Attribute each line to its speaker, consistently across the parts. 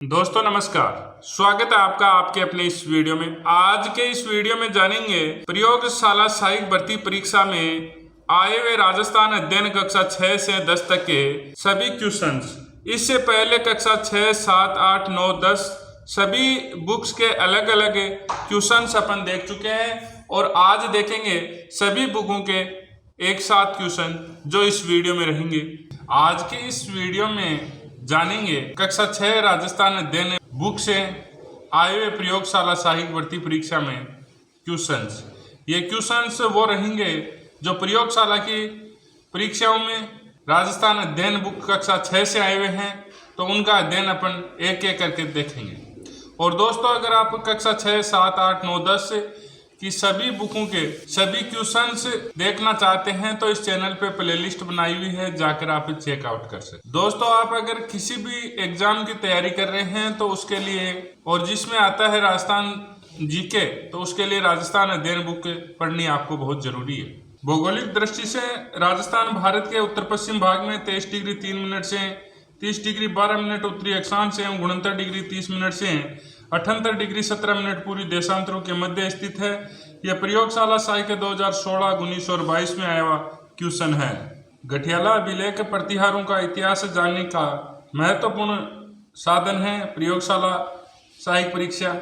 Speaker 1: दोस्तों नमस्कार, स्वागत है आपका आपके अपने इस वीडियो में। आज के इस वीडियो में जानेंगे प्रयोगशाला सहायक भर्ती परीक्षा में आए हुए राजस्थान अध्ययन कक्षा 6 से 10 तक के सभी क्वेश्चंस। इससे पहले कक्षा 6, 7, 8, 9, 10 सभी बुक्स के अलग अलग क्वेश्चंस अपन देख चुके हैं और आज देखेंगे सभी बुकों के एक साथ क्वेश्चन जो इस वीडियो में रहेंगे। आज के इस वीडियो में जानेंगे कक्षा 6 राजस्थान अध्ययन बुक से आए हुए प्रयोगशाला सहायक भर्ती परीक्षा में क्वेश्चंस। ये क्वेश्चंस वो रहेंगे जो प्रयोगशाला की परीक्षाओं में राजस्थान अध्ययन बुक कक्षा 6 से आए हुए हैं, तो उनका अध्ययन अपन एक एक करके देखेंगे। और दोस्तों, अगर आप कक्षा 6, 7, 8, 9, 10 की सभी बुकों के सभी क्वेश्चंस देखना चाहते हैं तो इस चैनल पे प्लेलिस्ट बनाई हुई है, जाकर आप चेकआउट कर सकते। दोस्तों, आप अगर किसी भी एग्जाम की तैयारी कर रहे हैं तो उसके लिए, और जिसमें आता है राजस्थान जीके, तो उसके लिए राजस्थान अध्ययन बुक पढ़नी आपको बहुत जरूरी है। भौगोलिक दृष्टि से राजस्थान भारत के उत्तर पश्चिम भाग में 23 डिग्री 3 मिनट से 30 डिग्री 12 मिनट उत्तरी अक्षांश से 69 डिग्री 30 मिनट से 78 डिग्री 17 मिनट पूरी देशांतरों के मध्य स्थित है। यह प्रयोगशाला सहायक के 2016, 19 और 22 में आया हुआ क्वेश्चन है। गठियाला अभिलेख प्रतिहारों का इतिहास जानने का महत्वपूर्ण साधन है प्रयोगशाला सहायक परीक्षा।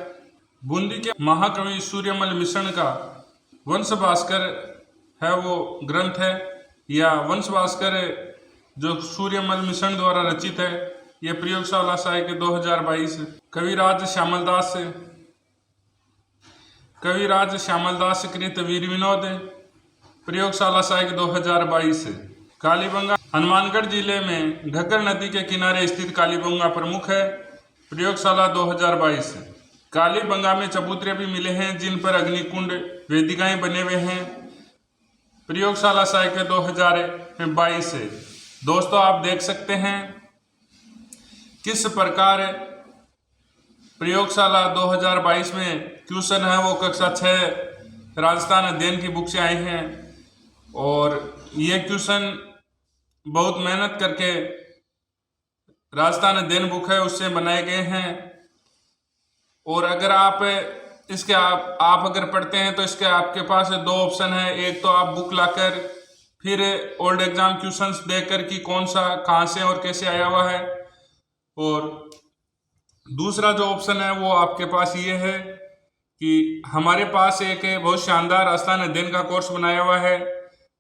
Speaker 1: बूंदी के महाकवि सूर्यमल मिश्रण का वंश भास्कर है वो ग्रंथ है, या वंश भास्कर जो सूर्यमल मिश्रण द्वारा रचित है। यह प्रयोगशाला सहायक 2022। कविराज श्यामलदास कृत वीर विनोद प्रयोगशाला सहायक 2022। कालीबंगा हनुमानगढ़ जिले में घग्गर नदी के किनारे स्थित कालीबंगा प्रमुख है प्रयोगशाला 2022। कालीबंगा में चबूतरे भी मिले हैं जिन पर अग्निकुंड वेदिकाएं बने हुए हैं प्रयोगशाला सहायक 2022। दोस्तों, आप देख सकते हैं किस प्रकार प्रयोगशाला 2022 में क्वेश्चन है वो कक्षा 6 राजस्थान अध्ययन की बुक से आए हैं। और ये क्वेश्चन बहुत मेहनत करके राजस्थान अध्ययन बुक है उससे बनाए गए हैं। और अगर आप इसके आप अगर पढ़ते हैं तो इसके आपके पास 2 ऑप्शन है। एक तो आप बुक लाकर फिर ओल्ड एग्जाम क्वेश्चंस देखकर कि कौन सा कहाँ से और कैसे आया हुआ है, और दूसरा जो ऑप्शन है वो आपके पास ये है कि हमारे पास एक बहुत शानदार राजस्थान अध्ययन का कोर्स बनाया हुआ है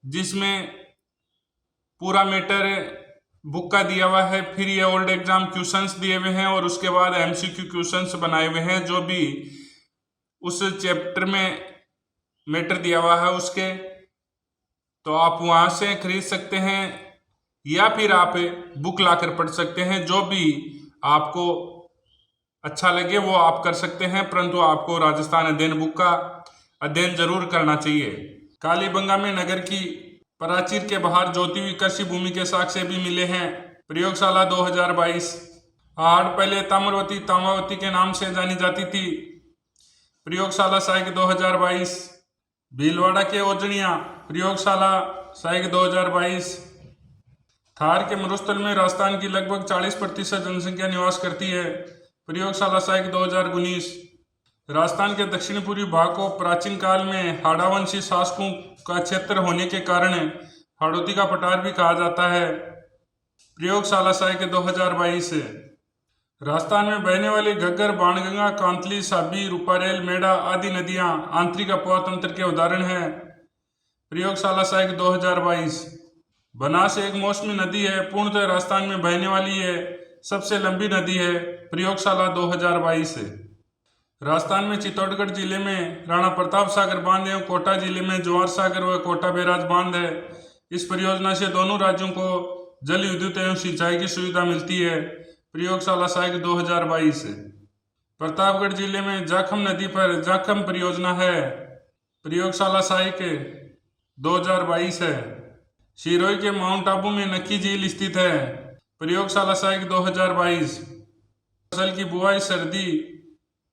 Speaker 1: जिसमें पूरा मैटर बुक का दिया हुआ है, फिर ये ओल्ड एग्जाम क्वेश्चंस दिए हुए हैं और उसके बाद एमसीक्यू क्वेश्चंस बनाए हुए हैं जो भी उस चैप्टर में मैटर दिया हुआ है उसके। तो आप वहाँ से खरीद सकते हैं या फिर आप बुक लाकर पढ़ सकते हैं। जो भी आपको अच्छा लगे वो आप कर सकते हैं, परंतु आपको राजस्थान अध्ययन बुक का अध्ययन जरूर करना चाहिए। कालीबंगा में नगर की प्राचीर के बाहर जोती हुई कृषि भूमि के साक्ष्य भी मिले हैं प्रयोगशाला 2022। आहड़ पहले ताम्रवती के नाम से जानी जाती थी प्रयोगशाला सहायक 2022। भीलवाड़ा के ओजनिया प्रयोगशाला सहायक 2022। थार के मरुस्थल में राजस्थान की लगभग 40% जनसंख्या निवास करती है प्रयोगशाला सहायक 2019। राजस्थान के दक्षिण पूर्वी भाग को प्राचीन काल में हाड़ावंशी शासकों का क्षेत्र होने के कारण हाड़ौती का पठार भी कहा जाता है प्रयोगशाला सहायक 2022। राजस्थान में बहने वाली घग्गर, बाणगंगा, कांतली, साबी, रूपारेल, मेड़ा आदि नदियां आंतरिक अपवाह तंत्र के उदाहरण हैं प्रयोगशाला सहायक 2022। बनास एक मौसमी नदी है, पूर्णतः राजस्थान में बहने वाली है सबसे लंबी नदी है प्रयोगशाला 2022। राजस्थान में चित्तौड़गढ़ जिले में राणा प्रताप सागर बांध एवं कोटा जिले में जवाहर सागर व कोटा बैराज बांध है। इस परियोजना से दोनों राज्यों को जल विद्युत एवं सिंचाई की सुविधा मिलती है प्रयोगशाला सहायक 2022। प्रतापगढ़ जिले में जाखम नदी पर जाखम परियोजना है प्रयोगशाला सहायक 2022 है। सिरोही के माउंट आबू में नक्की झील स्थित है प्रयोगशाला सहायक 2022। फसल की बुआई सर्दी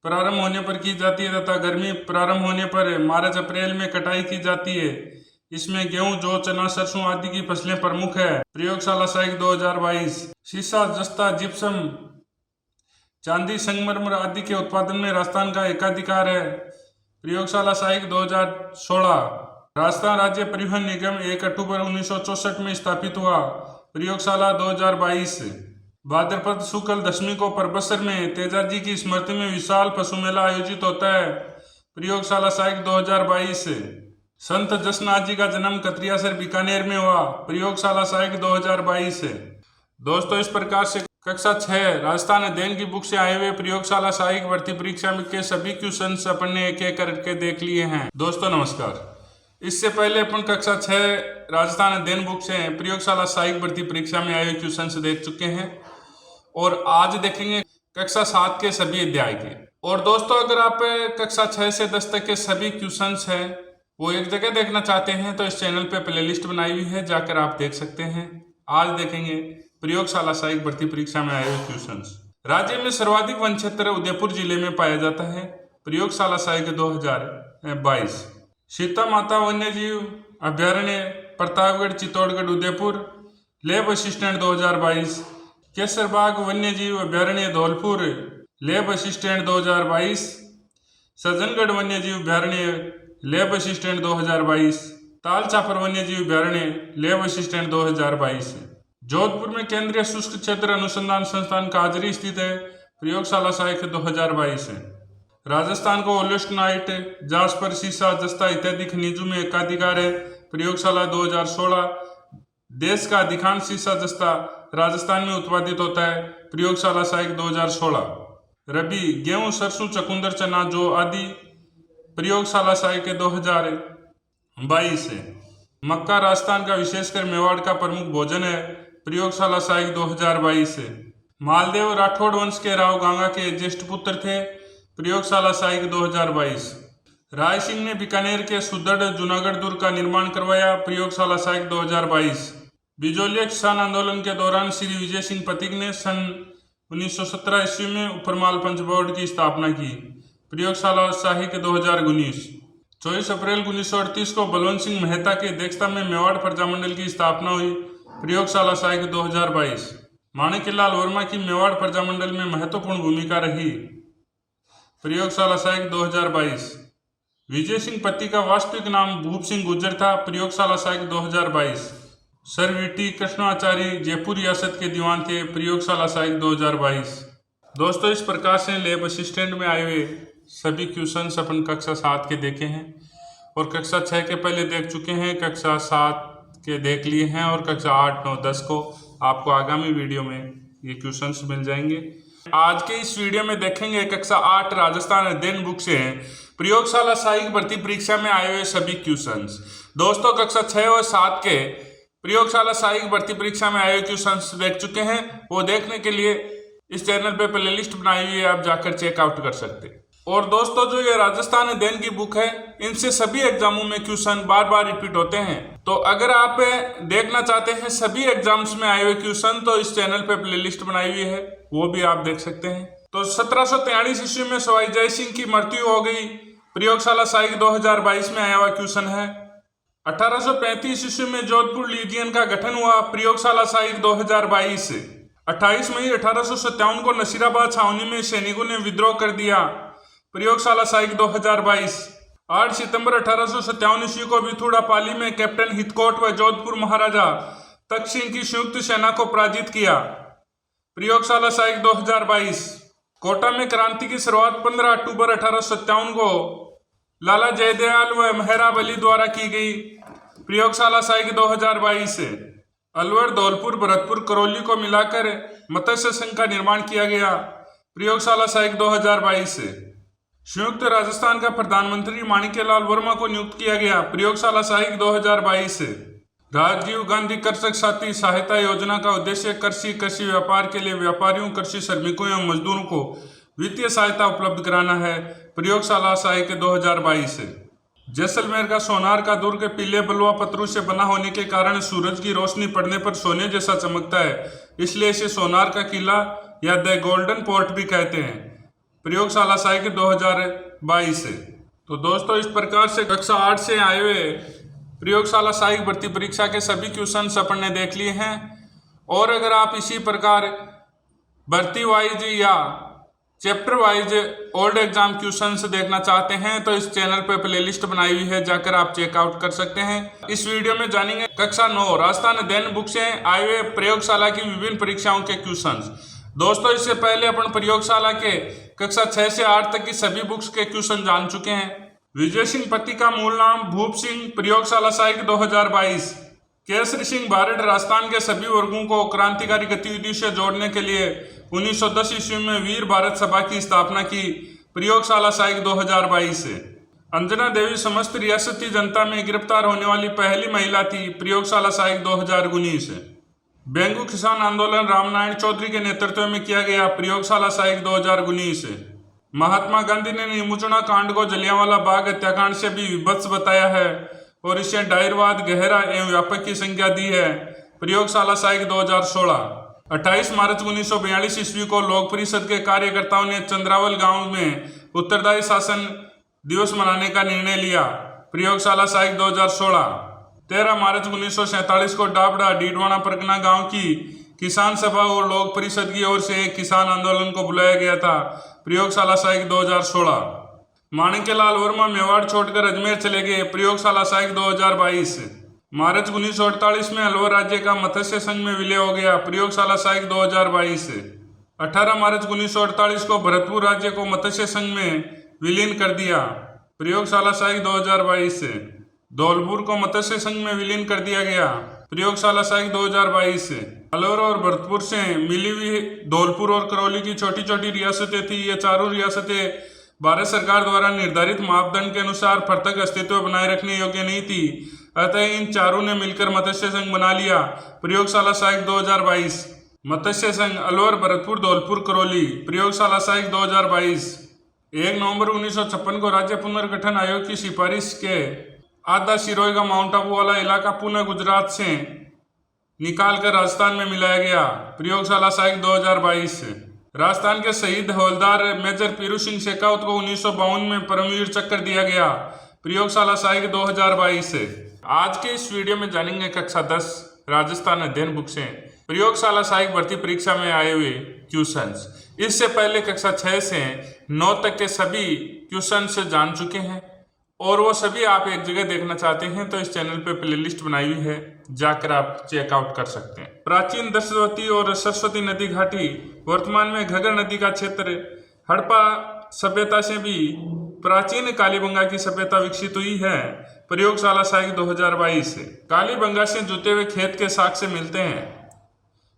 Speaker 1: प्रारंभ होने पर की जाती है तथा गर्मी प्रारंभ होने पर मार्च अप्रैल में कटाई की जाती है। इसमें गेहूं, जौ, चना, सरसों आदि की फसलें प्रमुख है प्रयोगशाला सहायक 2022। शीशा, जस्ता, जिप्सम चांदी, संगमरमर आदि के उत्पादन में राजस्थान का एकाधिकार है। प्रयोगशाला सहायक 2016। राजस्थान राज्य परिवहन निगम 1 अक्टूबर 1964 में स्थापित हुआ। प्रयोगशाला 2022। भाद्रपद शुक्ल दशमी को परबसर में तेजाजी की स्मृति में विशाल पशु मेला आयोजित होता है। प्रयोगशाला सहायक 2022। संत जसनाथ जी का जन्म कतरियासर बीकानेर में हुआ। प्रयोगशाला सहायक 2022। दोस्तों, इस प्रकार से कक्षा 6 राजस्थान अध्ययन की बुक से आए हुए प्रयोगशाला सहायक भर्ती परीक्षा में के सभी क्वेश्चंस अपन ने एक एक करके देख लिए हैं। दोस्तों नमस्कार। इससे पहले अपन कक्षा 6 राजस्थान अध्ययन बुक से प्रयोगशाला सहायक भर्ती परीक्षा में आए हुए क्वेश्चंस देख चुके हैं और आज देखेंगे कक्षा 7 के सभी अध्याय के। और दोस्तों, अगर आप कक्षा 6 से 10 तक के सभी क्वेश्चंस हैं वो एक जगह देखना चाहते हैं तो इस चैनल पे प्लेलिस्ट बनाई हुई है, जाकर आप देख सकते हैं। आज देखेंगे प्रयोगशाला सहायक भर्ती परीक्षा में आए हुए क्वेश्चंस। राज्य में सर्वाधिक वन क्षेत्र उदयपुर जिले में पाया जाता है। प्रयोगशाला सहायक 2022। सीता माता वन्य जीव अभ्यारण्य प्रतापगढ़, चित्तौड़गढ़, उदयपुर। Lab assistant 2022। केसरबाग वन्य जीव अभ्यारण्य धौलपुर, लैब असिस्टेंट 2022। सज्जनगढ़ वन्य जीव अभ्यारण्य, लैब असिस्टेंट 2022। ताल चापर वन्य जीव अभ्यारण्य, लैब असिस्टेंट 2022। जोधपुर में केंद्रीय शुष्क क्षेत्र अनुसंधान संस्थान काजरी स्थित है। प्रयोगशाला सहायक 2022 है। राजस्थान को ओलिस्टनाइट, जास्पर, सीसा, जस्ता इत्यादि खनिजों में एकाधिकार है। प्रयोगशाला 2016। देश का अधिकांश सीसा जस्ता राजस्थान में उत्पादित होता है। प्रयोगशाला सहायक 2016। रबी गेहूं, सरसों, चकुंदर, चना, जौ आदि। प्रयोगशाला सहायक 2022 है। मक्का राजस्थान का विशेषकर मेवाड़ का प्रमुख भोजन है। प्रयोगशाला सहायक 2022 है। मालदेव राठौड़ वंश के राव गांगा के ज्येष्ठ पुत्र थे। प्रयोगशाला सहायक 2022। राय सिंह ने बीकानेर के सुदृढ़ जूनागढ़ दुर्ग का निर्माण करवाया। प्रयोगशाला सहायक 2022। बिजोलिया किसान आंदोलन के दौरान श्री विजय सिंह पथिक ने सन 1917 ईस्वी में उपरमाल पंच बोर्ड की स्थापना की। प्रयोगशाला सहायक 2019। 24 अप्रैल 1938 को बलवंत सिंह मेहता की अध्यक्षता में मेवाड़ प्रजामंडल की स्थापना हुई। प्रयोगशाला सहायक 2022। माणिक्यलाल वर्मा की मेवाड़ प्रजामंडल में महत्वपूर्ण भूमिका रही। प्रयोगशाला सहायक 2022। विजय सिंह पति का वास्तविक नाम भूप सिंह गुर्जर था। प्रयोगशाला सहायक 2022। सर वीटी कृष्णाचार्य जयपुर रियासत के दीवान थे। प्रयोगशाला सहायक 2022। दोस्तों, इस प्रकार से लैब असिस्टेंट में आए हुए सभी क्वेश्चंस अपन कक्षा 7 के देखे हैं और कक्षा 6 के पहले देख चुके हैं, कक्षा 7 के देख लिए हैं और कक्षा 8, 9, 10 को आपको आगामी वीडियो में ये क्वेश्चंस मिल जाएंगे। आज के इस वीडियो में देखेंगे कक्षा 8 राजस्थान अध्ययन बुक से प्रयोगशाला सहायक भर्ती परीक्षा में आए हुए सभी क्वेश्चंस। दोस्तों, कक्षा 6 और 7 के प्रयोगशाला सहायक भर्ती परीक्षा में आए हुए क्वेश्चंस देख चुके हैं। वो देखने के लिए इस चैनल पे प्लेलिस्ट बनाई हुई है, आप जाकर चेकआउट कर सकते हैं। और दोस्तों, जो ये राजस्थान अध्ययन की बुक है, इनसे सभी एग्जामों में क्वेश्चन बार बार रिपीट होते हैं। तो अगर आप देखना चाहते हैं सभी एग्जाम्स में आए हुए क्वेश्चन तो इस चैनल पे प्लेलिस्ट बनाई हुई है, वो भी आप देख सकते हैं। तो 1743 ईस्वी में सवाई जय सिंह की मृत्यु हो गई। प्रयोगशाला सहायक 2022 में आया हुआ क्वेश्चन है। 1835 ईस्वी में जोधपुर लीजियन का गठन हुआ। प्रयोगशाला सहायक 2022। 28 मई 1857 को नसीराबाद छावनी में सैनिकों ने विद्रोह कर दिया। प्रयोगशाला सहायक 2022। 8 सितंबर 1857 ईस्वी को विथुड़ा पाली में कैप्टन हितकोट व जोधपुर महाराजा तख्त सिंह की संयुक्त सेना को पराजित किया। प्रयोगशाला सहायक 2022। कोटा में क्रांति की शुरुआत 15 अक्टूबर 1857 को लाला जयदयाल व मेहराब अली द्वारा की गई। प्रयोगशाला सहायक 2022। अलवर, धौलपुर, भरतपुर, करौली को मिलाकर मत्स्य संघ का निर्माण किया गया। प्रयोगशाला सहायक 2022। संयुक्त राजस्थान का प्रधानमंत्री माणिक्यलाल वर्मा को नियुक्त किया गया। प्रयोगशाला सहायक 2022। राजीव गांधी कृषक साथी सहायता योजना का उद्देश्य कृषि व्यापार के लिए व्यापारियों, कृषि श्रमिकों एवं मजदूरों को वित्तीय सहायता उपलब्ध कराना है। प्रयोगशाला सहायक 2022। जैसलमेर का सोनार का दुर्ग पीले बलुआ पत्थरों से बना होने के कारण सूरज की रोशनी पड़ने पर सोने जैसा चमकता है, इसलिए इसे सोनार का किला या द गोल्डन पोर्ट भी कहते हैं। प्रयोगशाला सहायक 2022। तो दोस्तों, इस प्रकार से कक्षा 8 से आए हुए प्रयोगशाला सहायक भर्ती परीक्षा के सभी क्वेश्चन अपन ने देख लिए हैं। और अगर आप इसी प्रकार भर्ती वाइज या chapter wise old exam questions देखना चाहते हैं तो इस चैनल पर प्लेलिस्ट बनाई हुई है, जाकर आप चेकआउट कर सकते हैं। इस वीडियो में जानेंगे कक्षा 9 राजस्थान अध्ययन बुक से आए हुए प्रयोगशाला की विभिन्न परीक्षाओं के क्वेश्चंस। दोस्तों, इससे पहले अपन प्रयोगशाला के कक्षा 6 से 8 तक की सभी बुक्स के क्वेश्चन जान चुके हैं। विजय सिंह पति का मूल नाम भूप सिंह, प्रयोगशाला साहित्य 2022। केसरी सिंह बारड राजस्थान के सभी वर्गों को क्रांतिकारी गतिविधियों से जोड़ने के लिए 1910 ईस्वी में वीर भारत सभा की स्थापना की, प्रयोगशाला साहित्य 2022 से। अंजना देवी समस्त रियासती जनता में गिरफ्तार होने वाली पहली महिला थी, प्रयोगशाला साहित्य 2019 से। बेंगू किसान आंदोलन रामनारायण चौधरी के नेतृत्व में किया गया, प्रयोगशाला साहित्य 2019 से। महात्मा गांधी ने निमुचना कांड को जलियांवाला बाग हत्याकांड से भी विभत्स बताया है और इसे डायरवाद, गहरा एवं व्यापक की संज्ञा दी है, प्रयोगशाला साहित्य 2016। 28 मार्च 1942 ईस्वी को लोक परिषद के कार्यकर्ताओं ने चंद्रावल गांव में उत्तरदायी शासन दिवस मनाने का निर्णय लिया, प्रयोगशाला साहित्य 2016। 13 मार्च 1947 को डाबड़ा डीडवाना परगना गांव की किसान सभा और लोक परिषद की ओर से एक किसान आंदोलन को बुलाया गया था, प्रयोगशाला साहित्य 2016। माणिक्यलाल वर्मा मेवाड़ छोड़कर अजमेर चले गए, प्रयोगशाला साहित्य 2022। मार्च 1948 में अलवर राज्य का मत्स्य संघ में विलय हो गया, प्रयोगशाला साहित्य 2022। 18 मार्च 1948 को भरतपुर राज्य को मत्स्य संघ में विलीन कर दिया, प्रयोगशाला साहित्य 2022 से। धौलपुर को मत्स्य संघ में विलीन कर दिया गया, प्रयोगशाला साहित्य 2022 से। अलवर और भरतपुर से मिली हुई धौलपुर और करौली की छोटी छोटी रियासतें थी। ये चारों रियासतें भारत सरकार द्वारा निर्धारित मापदंड के अनुसार पृथक अस्तित्व बनाए रखने योग्य नहीं थी, अतः इन चारों ने मिलकर मत्स्य संघ बना लिया, प्रयोगशाला साहित्य 2022। मत्स्य संघ अलवर, भरतपुर, धौलपुर, करौली, प्रयोगशाला साहित्य 2022। 1 नवंबर 1956 को राज्य पुनर्गठन आयोग की सिफारिश के आधा सिरोही का माउंट आबू वाला इलाका पुनः गुजरात से निकाल कर राजस्थान में मिलाया गया, प्रयोगशाला साहित्य 2022 से। राजस्थान के शहीद हवलदार मेजर पीरू सिंह शेखावत को 1952 में परमवीर चक्र दिया गया, प्रयोगशाला साहित्य 2022 से। आज के इस वीडियो में जानेंगे कक्षा 10 राजस्थान अध्ययन बुक से प्रयोगशाला साहित्य भर्ती परीक्षा में आए हुए क्वेश्चंस। इससे पहले कक्षा 6 से 9 तक के सभी क्वेश्चंस जान चुके हैं और वो सभी आप एक जगह देखना चाहते हैं तो इस चैनल पे प्लेलिस्ट बनाई हुई है, जाकर आप चेकआउट कर सकते हैं। प्राचीन दशवती और सरस्वती नदी घाटी वर्तमान में घग्गर नदी का क्षेत्र हड़प्पा सभ्यता से भी प्राचीन कालीबंगा की सभ्यता विकसित हुई है, प्रयोगशाला साहित्य 2022 से। कालीबंगा से जुते हुए खेत के साक्ष्य मिलते हैं,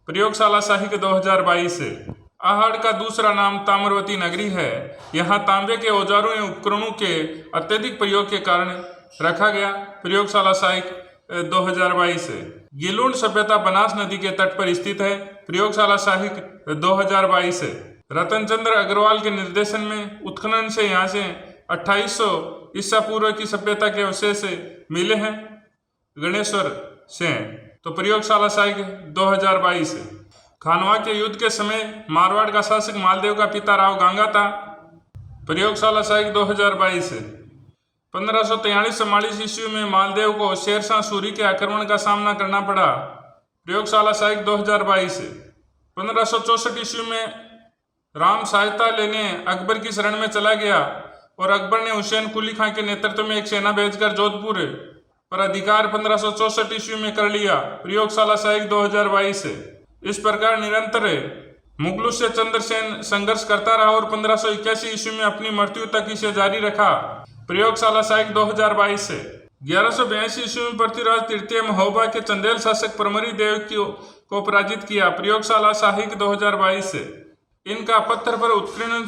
Speaker 1: प्रयोगशाला साहित्य 2022 से। आहड़ का दूसरा नाम ताम्रवती नगरी है, यहाँ तांबे के औजारों एवं उपकरणों के अत्यधिक प्रयोग के कारण रखा गया, प्रयोगशाला साहित्य 2022 से। गिलुंड सभ्यता बनास नदी के तट पर स्थित है, प्रयोगशाला साहित्य 2022 से। रतनचंद्र अग्रवाल के निर्देशन में उत्खनन से यहाँ से 2800 ईसा पूर्व की सभ्यता के अवशेष मिले हैं, गणेश्वर से, तो प्रयोगशाला साहित्य 2022 से। खानवा के युद्ध के समय मारवाड़ का शासक मालदेव का पिता राव गांगा था, प्रयोगशाला साहित्य 2022 से। 1543-44 ईस्वी में मालदेव को शेरशाह सूरी के आक्रमण का सामना करना पड़ा, प्रयोगशाला साहित्य 2022 से। 1564 ईस्वी में राम सहायता लेने अकबर की शरण में चला गया और अकबर ने हुसैन कुली खां के नेतृत्व में एक सेना भेजकर जोधपुर पर अधिकार 1564 ईस्वी में कर लिया, प्रयोगशाला साहित्य 2022 से। इस प्रकार निरंतर मुगलों से चंद्रसेन संघर्ष करता रहा और 1581 ईस्वी में अपनी मृत्यु तक इसे जारी रखा, प्रयोगशाला साहित्य 2022 से। 1182 ईस्वी में पृथ्वीराज तृतीय महोबा के चंदेल शासक परमरी देव को पराजित किया, प्रयोगशाला साहित्य 2022 से। इनका पत्थर पर उत्कीर्ण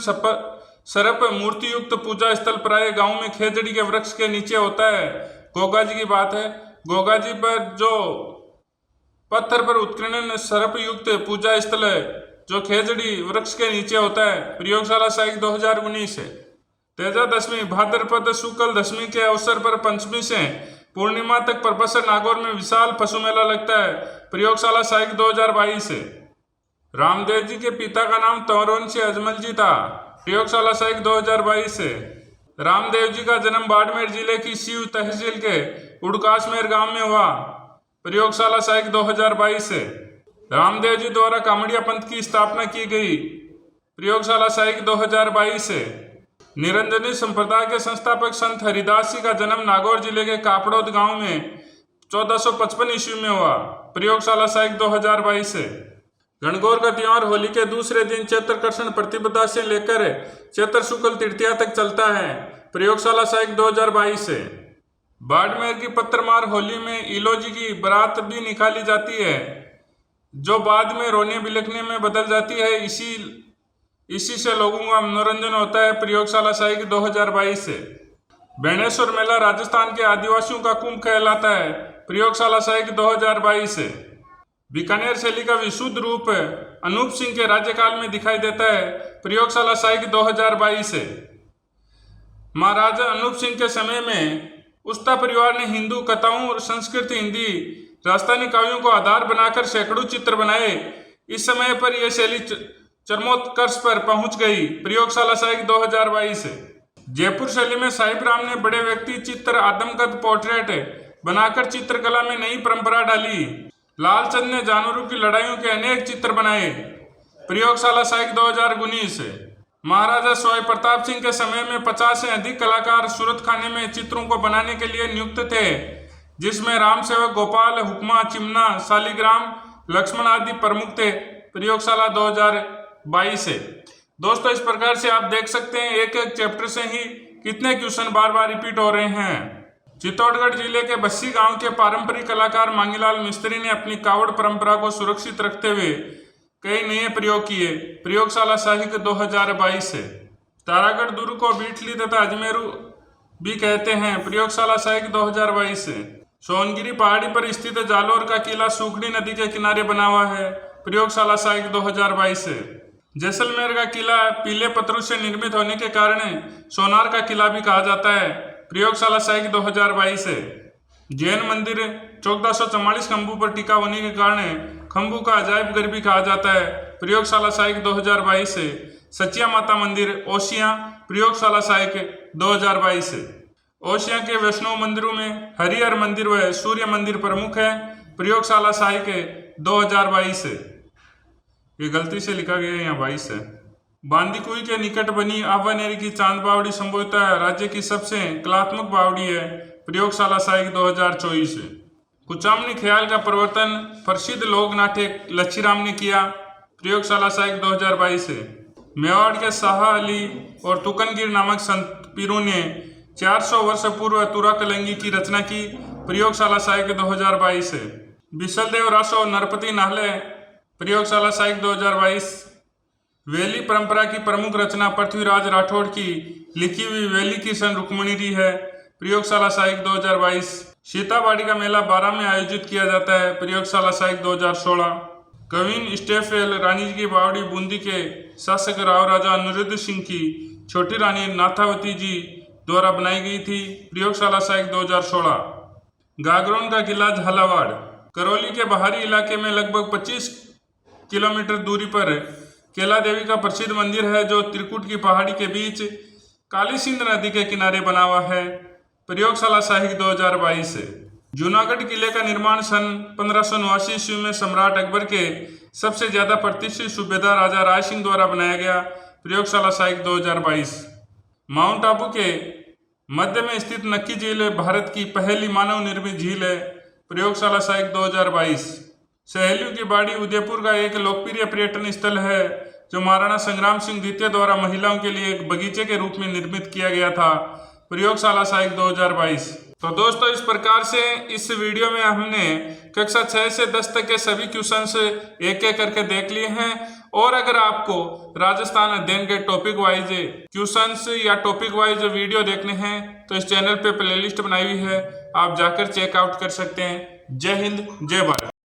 Speaker 1: सरप मूर्ति युक्त पूजा स्थल प्राय गांव में खेजड़ी के वृक्ष के नीचे होता है। गोगा जी की बात है, गोगा जी पर जो पत्थर पर उत्कीर्ण सरप युक्त पूजा स्थल है जो खेजड़ी वृक्ष के नीचे होता है, प्रयोगशाला साहित्य 2019 से। तेजा दशमी भाद्रपद शुक्ल दशमी के अवसर पर पंचमी से पूर्णिमा तक परबसर नागौर में विशाल पशु मेला लगता है, प्रयोगशाला साहित्य 2022 से। रामदेव जी के पिता का नाम तंवरवंशी अजमल जी था, प्रयोगशाला साहित्य 2022 से। रामदेव जी का जन्म बाड़मेर जिले की सीव तहसील के उड़काशमेर गांव में हुआ, प्रयोगशाला साहित्य 2022 से। रामदेव जी द्वारा कामड़िया पंथ की स्थापना की गई, प्रयोगशाला सहायक 2022 है। निरंजनी संप्रदाय के संस्थापक संत हरिदास जी का जन्म नागौर जिले के कापड़ौद गांव में 1455 ईस्वी में हुआ। प्रयोगशाला सहायक 2022 है। गणगौर का त्योहार होली के दूसरे दिन चैत्र कृष्ण प्रतिपदा से लेकर चैत्र शुक्ल तृतीया तक चलता है। प्रयोगशाला सहायक 2022 है। बाड़मेर की पत्थरमार होली में इलोजी की बारात भी निकाली जाती है, जो बाद में रोने बिलखने में बदल जाती है। इसी से लोगों का मनोरंजन होता है। प्रयोगशाला सहायक 2022 है। बेणेश्वर मेला राजस्थान के आदिवासियों का कुंभ कहलाता है। प्रयोगशाला सहायक 2022 है। बीकानेर शैली का विशुद्ध रूप अनूप सिंह के राज्यकाल में दिखाई देता है। प्रयोगशाला सहायक 2022 है। महाराजा अनूप सिंह के समय में उस्ता परिवार ने हिंदू कथाओं और संस्कृत हिंदी राजस्थानी काव्यों को आधार बनाकर सैकड़ों चित्र बनाए। इस समय पर यह शैली चरमोत्कर्ष पर पहुंच गई। प्रयोगशाला सहायक 2022 है। जयपुर शैली में साहिब राम ने बड़े व्यक्ति चित्र आदमकद पोर्ट्रेट बनाकर चित्रकला में नई परंपरा डाली। लालचंद ने जानवरों की लड़ाइयों के अनेक चित्र बनाए। प्रयोगशाला सहायक 2019 है। महाराजा सवाई प्रताप सिंह के समय में 50 से अधिक कलाकार सूरत खाने में चित्रों को बनाने के लिए नियुक्त थे, जिसमें राम सेवक गोपाल, हुक्मा, चिमना, शालिग्राम, लक्ष्मण आदि प्रमुख थे। प्रयोगशाला 2022 है। दोस्तों, इस प्रकार से आप देख सकते हैं एक एक चैप्टर से ही कितने क्वेश्चन बार बार रिपीट हो रहे हैं। चित्तौड़गढ़ जिले के बस्सी गांव के पारंपरिक कलाकार मांगीलाल मिस्त्री ने अपनी कावड़ परंपरा को सुरक्षित रखते हुए कई नए प्रयोग किए। प्रयोगशाला सहायक 2022 है। तारागढ़ दुर्ग को बीटली तथा अजमेरू भी कहते हैं। प्रयोगशाला सहायक 2022 है। सोनगिरी पहाड़ी पर स्थित जालोर का किला सूखड़ी नदी के किनारे बना हुआ है। प्रयोगशाला सहायक 2022 है। जैसलमेर का किला पीले पत्थरों से निर्मित होने के कारण सोनार का किला भी कहा जाता है। प्रयोगशाला सहायक 2022 है। जैन मंदिर 1444 खंभों पर टिका होने के कारण खंभू का अजायब घर भी कहा जाता है। प्रयोगशाला सहायक 2022 है। सचिया माता मंदिर ओसियां प्रयोगशाला सहायक 2022 है। ओसियां के वैष्णव मंदिरों में हरिहर मंदिर व सूर्य मंदिर प्रमुख है। प्रयोगशाला सहायक 2022 है। ये गलती से लिखा गया है, यहाँ 22 है। बांदीकुई के निकट बनी आवानेरी की चांद बावड़ी संभवतः राज्य की सबसे कलात्मक बावड़ी है। प्रयोगशाला सहायक 2024 है। कुचामनी ख्याल का प्रवर्तन प्रसिद्ध लोक नाटक लच्छीराम ने किया। प्रयोगशाला सहायक 2022 है। मेवाड़ के शाह अली और तुकनगिर नामक संत पीरों ने 400 वर्ष पूर्व तुरा कलंगी की रचना की। प्रयोगशाला सहायक 2022 है। बिसलदेव रासो नरपति नाहले प्रयोगशाला सहायक 2022। वेली परंपरा की प्रमुख रचना पृथ्वीराज राठौड़ की लिखी हुई वेली किशन रुक्मिणी है। प्रयोगशाला सहायक 2022। सीताबाड़ी का मेला 12 में आयोजित किया जाता है। प्रयोगशाला सहायक 2016। कविन स्टेफेल रानी जी की बावड़ी बूंदी के शासक राव राजा अनिरुद्ध सिंह की छोटी रानी नाथावती जी द्वारा बनाई गई थी। प्रयोगशाला सहायक 2016। गागरोन का किला झालावाड़ करौली के बाहरी इलाके में लगभग 25 किलोमीटर दूरी पर केला देवी का प्रसिद्ध मंदिर है, जो त्रिकुट की पहाड़ी के बीच काली सिंध नदी के किनारे बना हुआ है। प्रयोगशाला सहायक 2022 है। जूनागढ़ किले का निर्माण सन 1589 ईस्वी में सम्राट अकबर के सबसे ज्यादा प्रतिष्ठित सूबेदार राजा राय सिंह द्वारा बनाया गया। प्रयोगशाला सहायक 2022। माउंट आबू के मध्य में स्थित नक्की झील भारत की पहली मानव निर्मित झील है। प्रयोगशाला सहायक 2022। सहेलियों की बाड़ी उदयपुर का एक लोकप्रिय पर्यटन स्थल है, जो महाराणा संग्राम सिंह द्वितीय द्वारा महिलाओं के लिए एक बगीचे के रूप में निर्मित किया गया था। प्रयोगशाला सहायक 2022। तो दोस्तों, इस प्रकार से इस वीडियो में हमने कक्षा 6 से 10 तक के सभी क्वेश्चंस एक एक करके देख लिए हैं। और अगर आपको राजस्थान अध्ययन के टॉपिक वाइज क्वेश्चंस या टॉपिक वाइज वीडियो देखने हैं तो इस चैनल पे प्लेलिस्ट बनाई हुई है, आप जाकर चेकआउट कर सकते हैं। जय हिंद, जय भारत।